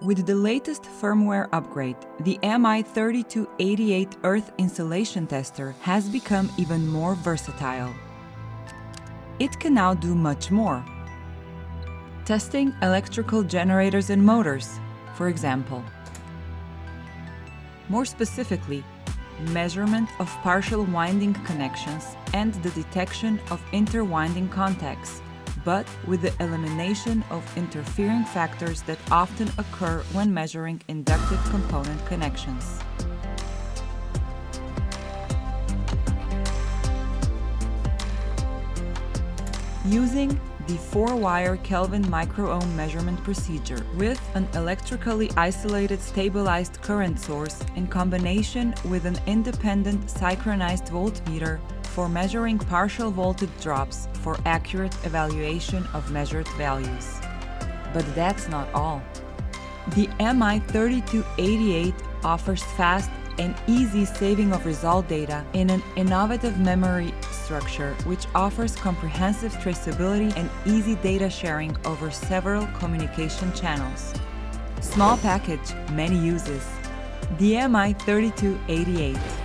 With the latest firmware upgrade, the MI3288 Earth Insulation Tester has become even more versatile. It can now do much more. Testing electrical generators and motors, for example. More specifically, measurement of partial winding connections and the detection of interwinding contacts, but with the elimination of interfering factors that often occur when measuring inductive component connections. Using the 4-wire Kelvin microohm measurement procedure with an electrically isolated stabilized current source in combination with an independent synchronized voltmeter for measuring partial voltage drops for accurate evaluation of measured values. But that's not all. The MI3288 offers fast and easy saving of result data in an innovative memory structure which offers comprehensive traceability and easy data sharing over several communication channels. Small package, many uses. The MI3288.